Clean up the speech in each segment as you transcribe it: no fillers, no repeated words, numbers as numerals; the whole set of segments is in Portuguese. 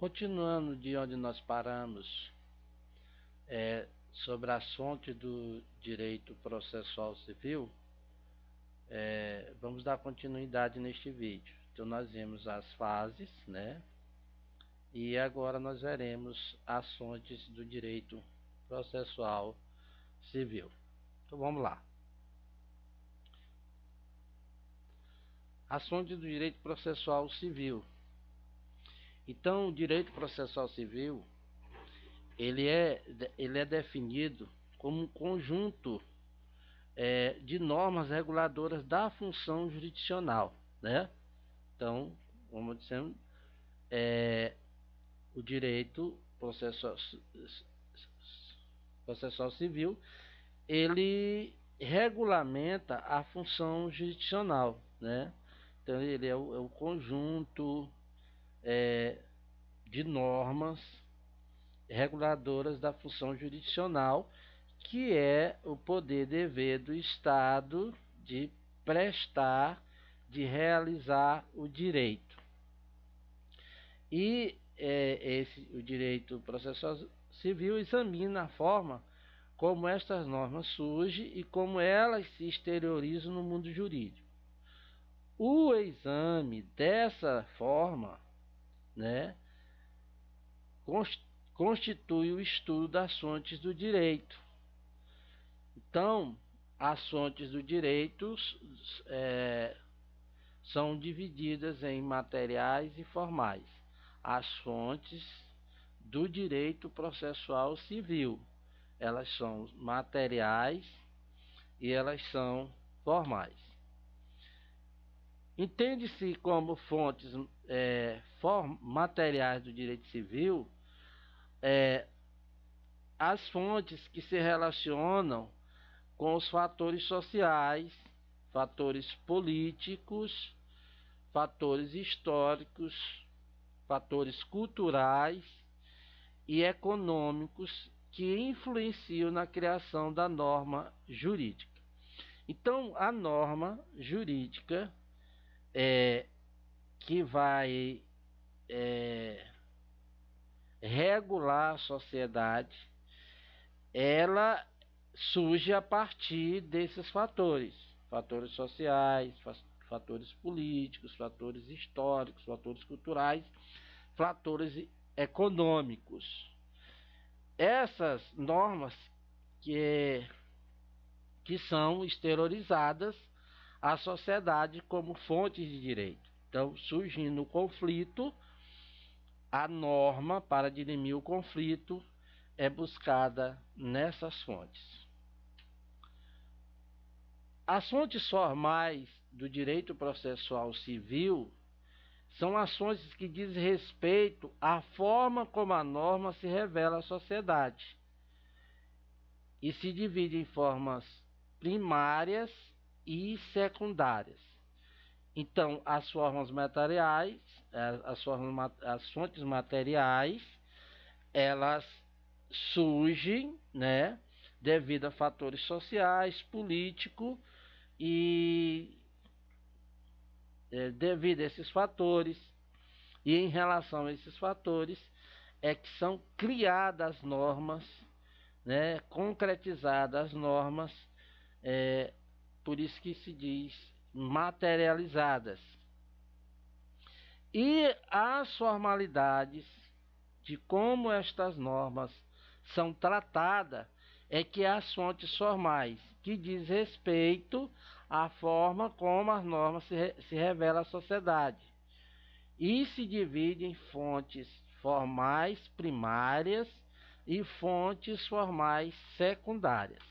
Continuando de onde nós paramos, sobre as fontes do direito processual civil, vamos dar continuidade neste vídeo. Então nós vimos as fases, né? E agora nós veremos as fontes do direito processual civil. Então vamos lá. As fontes do direito processual civil. Então o direito processual civil ele é definido como um conjunto de normas reguladoras da função jurisdicional, né? Então, como dissemos, o direito processual civil ele regulamenta a função jurisdicional, né? Então ele é o conjunto de normas reguladoras da função jurisdicional, que é o poder dever do Estado de prestar, de realizar o direito. E o direito processual civil examina a forma como estas normas surgem e como elas se exteriorizam no mundo jurídico. O exame dessa forma, né, constitui o estudo das fontes do direito. Então, as fontes do direito são divididas em materiais e formais. As fontes do direito processual civil, elas são materiais e elas são formais. Entende-se como fontes materiais do direito civil as fontes que se relacionam com os fatores sociais, fatores políticos, fatores históricos, fatores culturais e econômicos que influenciam na criação da norma jurídica. Então, a norma jurídica que vai regular a sociedade, ela surge a partir desses fatores sociais, fatores políticos, fatores históricos, fatores culturais, fatores econômicos. Essas normas que são exteriorizadas à sociedade como fontes de direito. Então, surgindo o conflito, a norma para dirimir o conflito é buscada nessas fontes. As fontes formais do direito processual civil são as fontes que dizem respeito à forma como a norma se revela à sociedade e se divide em formas primárias e secundárias. Então, as formas materiais, as fontes materiais, elas surgem, né, devido a fatores sociais, políticos e devido a esses fatores e em relação a esses fatores que são criadas normas, né, concretizadas as normas, por isso que se diz materializadas. E as formalidades de como estas normas são tratadas que as fontes formais, que diz respeito à forma como as normas se revelam à sociedade. E se divide em fontes formais primárias e fontes formais secundárias.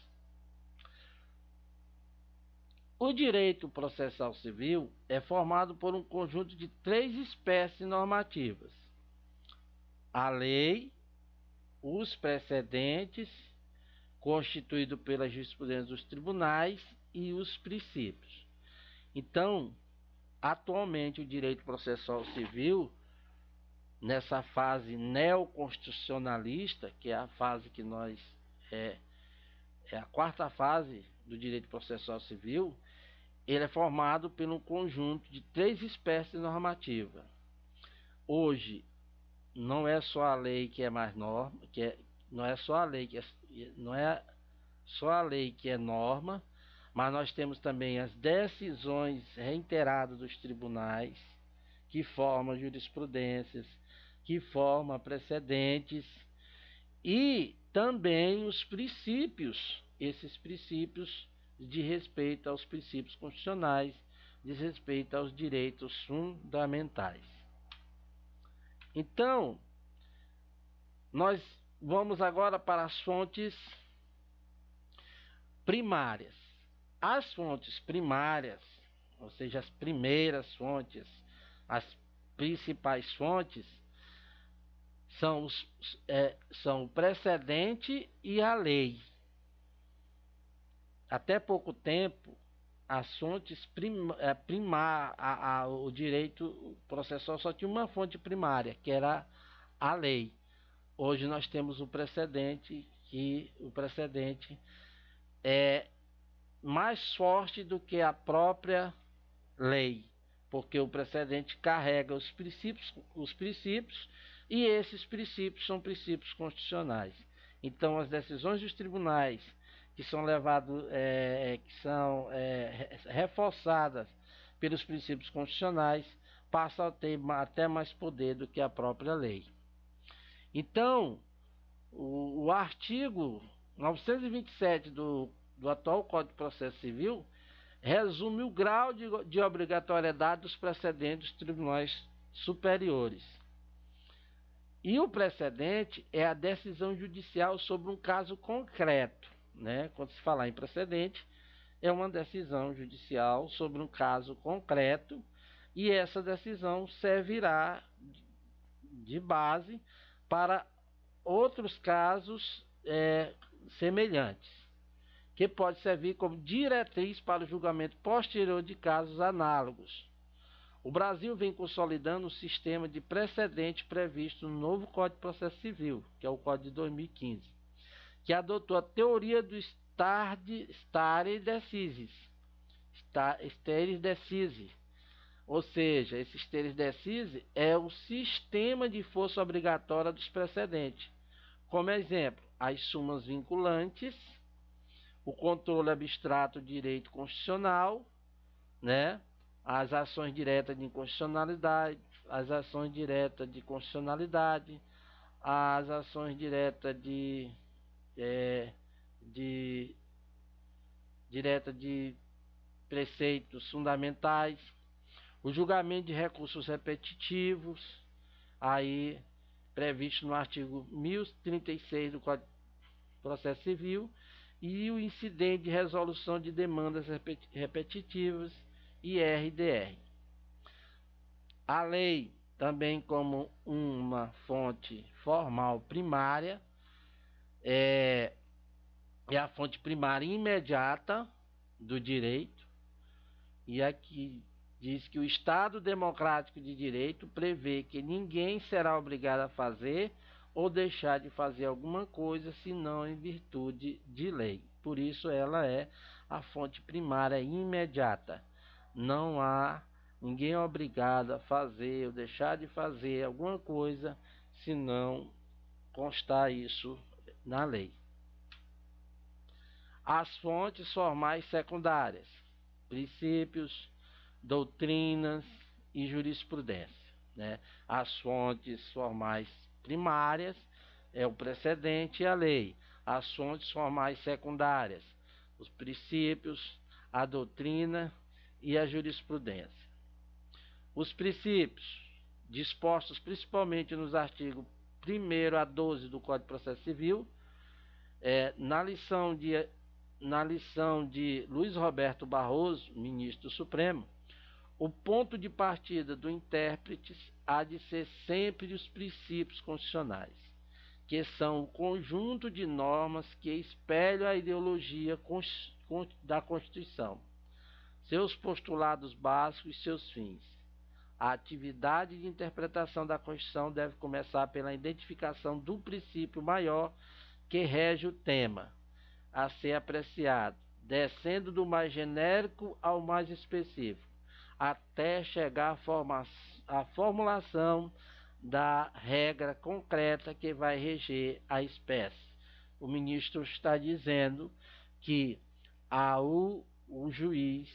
O direito processual civil é formado por um conjunto de 3 espécies normativas: a lei, os precedentes, constituído pela jurisprudência dos tribunais, e os princípios. Então, atualmente o direito processual civil, nessa fase neoconstitucionalista, que é a fase que nós é a quarta fase do direito processual civil, ele é formado por um conjunto de 3 espécies normativas. Hoje, não é só a lei que é mais norma, não é só a lei não é só a lei que é norma, mas nós temos também as decisões reiteradas dos tribunais, que formam jurisprudências, que formam precedentes, e também os princípios, esses princípios de respeito aos princípios constitucionais, de respeito aos direitos fundamentais. Então, nós vamos agora para as fontes primárias. As fontes primárias, ou seja, as primeiras fontes, as principais fontes, são o precedente e a lei. Até pouco tempo, as fontes o direito processual só tinha uma fonte primária, que era a lei. Hoje nós temos o precedente, que o precedente é mais forte do que a própria lei, porque o precedente carrega os princípios, e esses princípios são princípios constitucionais. Então, as decisões dos tribunais que são reforçadas pelos princípios constitucionais passam a ter até mais poder do que a própria lei. Então, o artigo 927 do atual Código de Processo Civil resume o grau de obrigatoriedade dos precedentes dos tribunais superiores. E o precedente é a decisão judicial sobre um caso concreto, né? Quando se falar em precedente, é uma decisão judicial sobre um caso concreto, e essa decisão servirá de base para outros casos semelhantes, que pode servir como diretriz para o julgamento posterior de casos análogos. O Brasil vem consolidando o sistema de precedente previsto no novo Código de Processo Civil, que é o Código de 2015, que adotou a teoria do stare decisis, ou seja, esse stare decisis é o sistema de força obrigatória dos precedentes. Como exemplo, as sumas vinculantes, o controle abstrato do direito constitucional, né? As ações diretas de inconstitucionalidade, as ações diretas de constitucionalidade, as ações diretas de preceitos fundamentais, o julgamento de recursos repetitivos, aí previsto no artigo 1036 do Código de Processo Civil, e o incidente de resolução de demandas repetitivas, IRDR. A lei, também como uma fonte formal primária, é a fonte primária imediata do direito, e aqui diz que o Estado Democrático de Direito prevê que ninguém será obrigado a fazer ou deixar de fazer alguma coisa senão em virtude de lei. Por isso ela é a fonte primária imediata. Não há ninguém obrigado a fazer ou deixar de fazer alguma coisa se não constar isso na lei. As fontes formais secundárias: princípios, doutrinas e jurisprudência, né? As fontes formais primárias é o precedente e a lei. As fontes formais secundárias: os princípios, a doutrina e a jurisprudência. Os princípios, dispostos principalmente nos artigos 1º a 12 do Código de Processo Civil, na lição de Luiz Roberto Barroso, ministro do Supremo, o ponto de partida do intérprete há de ser sempre os princípios constitucionais, que são o conjunto de normas que espelham a ideologia da Constituição, seus postulados básicos e seus fins. A atividade de interpretação da Constituição deve começar pela identificação do princípio maior que rege o tema a ser apreciado, descendo do mais genérico ao mais específico, até chegar à formulação da regra concreta que vai reger a espécie. O ministro está dizendo que o juiz,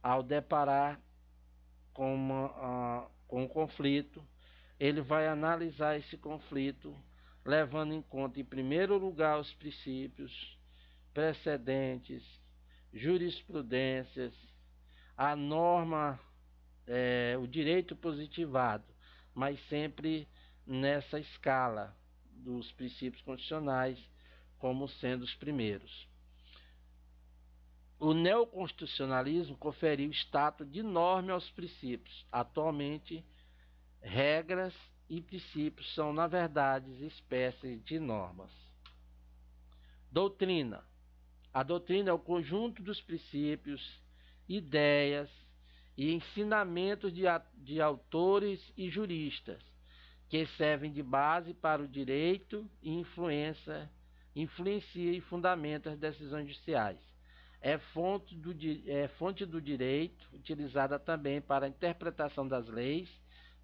ao deparar com um conflito, ele vai analisar esse conflito, levando em conta, em primeiro lugar, os princípios, precedentes, jurisprudências, a norma, o direito positivado, mas sempre nessa escala dos princípios constitucionais como sendo os primeiros. O neoconstitucionalismo conferiu status de norma aos princípios. Atualmente, regras e princípios são, na verdade, espécies de normas. Doutrina. A doutrina é o conjunto dos princípios, ideias e ensinamentos de autores e juristas que servem de base para o direito e influencia e fundamenta as decisões judiciais. É fonte do direito, utilizada também para a interpretação das leis,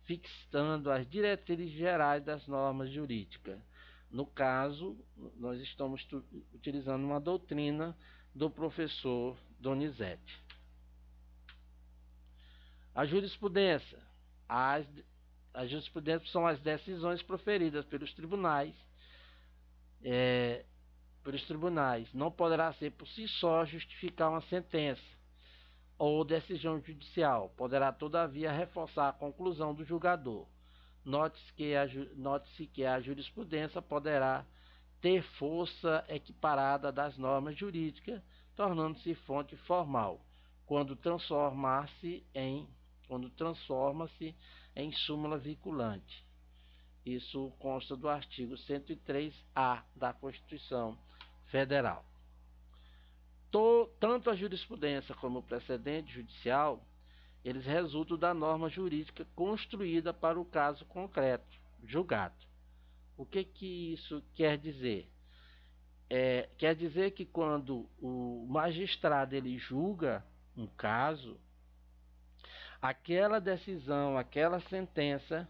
fixando as diretrizes gerais das normas jurídicas. No caso, nós estamos utilizando uma doutrina do professor Donizete. A jurisprudência. As jurisprudências são as decisões proferidas pelos tribunais. Não poderá ser por si só justificar uma sentença ou decisão judicial. Poderá, todavia, reforçar a conclusão do julgador. Note-se que a jurisprudência poderá ter força equiparada das normas jurídicas, tornando-se fonte formal, quando transforma-se em súmula vinculante. Isso consta do artigo 103-A da Constituição Federal. Tanto a jurisprudência como o precedente judicial, eles resultam da norma jurídica construída para o caso concreto, julgado. O que isso quer dizer? Quer dizer que quando o magistrado ele julga um caso, aquela decisão, aquela sentença,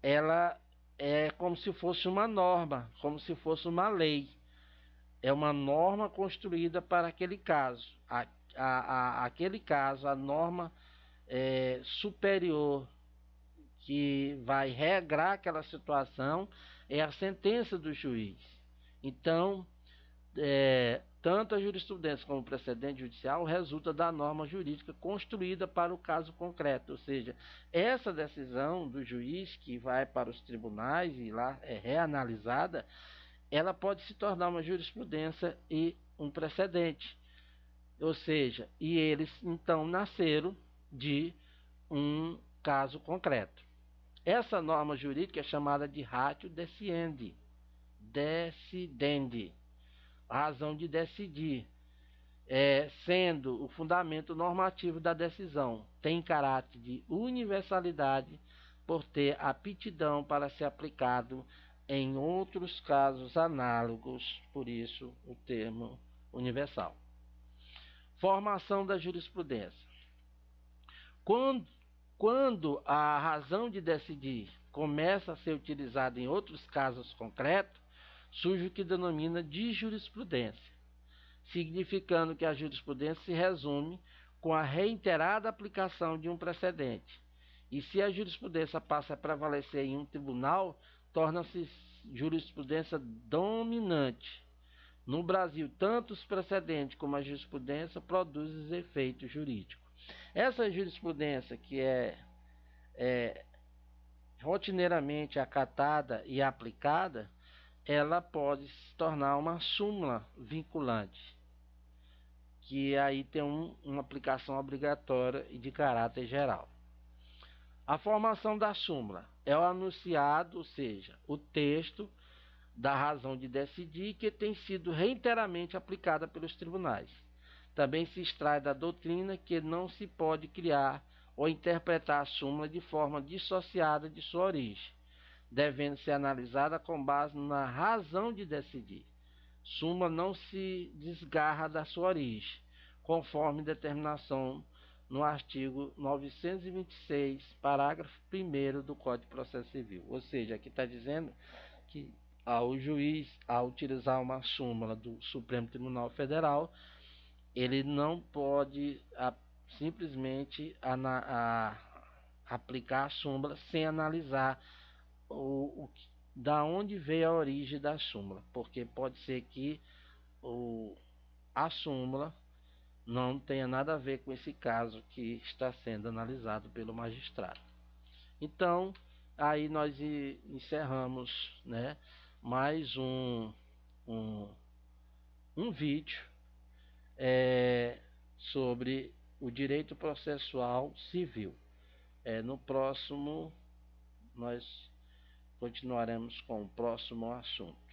ela é como se fosse uma norma, como se fosse uma lei. É uma norma construída para aquele caso. Aquele caso, a norma superior que vai regrar aquela situação é a sentença do juiz. Então, tanto a jurisprudência como o precedente judicial resulta da norma jurídica construída para o caso concreto, ou seja, essa decisão do juiz que vai para os tribunais e lá é reanalisada, ela pode se tornar uma jurisprudência e um precedente, ou seja, e eles então nasceram de um caso concreto. Essa norma jurídica é chamada de ratio decidendi, razão de decidir, sendo o fundamento normativo da decisão. Tem caráter de universalidade por ter aptidão para ser aplicado em outros casos análogos, por isso o termo universal. Formação da jurisprudência. Quando a razão de decidir começa a ser utilizada em outros casos concretos, surge o que denomina de jurisprudência, significando que a jurisprudência se resume com a reiterada aplicação de um precedente. E se a jurisprudência passa a prevalecer em um tribunal, torna-se jurisprudência dominante. No Brasil, tanto os precedentes como a jurisprudência produzem efeito jurídico. Essa jurisprudência que é rotineiramente acatada e aplicada, ela pode se tornar uma súmula vinculante, que aí tem uma aplicação obrigatória e de caráter geral. A formação da súmula é o anunciado, ou seja, o texto da razão de decidir que tem sido reiteradamente aplicada pelos tribunais. Também se extrai da doutrina que não se pode criar ou interpretar a súmula de forma dissociada de sua origem, devendo ser analisada com base na razão de decidir. Súmula não se desgarra da sua origem, conforme determinação no artigo 926, parágrafo 1º do Código de Processo Civil. Ou seja, aqui está dizendo que o juiz, ao utilizar uma súmula do Supremo Tribunal Federal, ele não pode simplesmente aplicar a súmula sem analisar da onde veio a origem da súmula, porque pode ser que a súmula não tenha nada a ver com esse caso que está sendo analisado pelo magistrado. Então, aí nós encerramos, né, mais um vídeo sobre o direito processual civil. No próximo, nós continuaremos com o próximo assunto.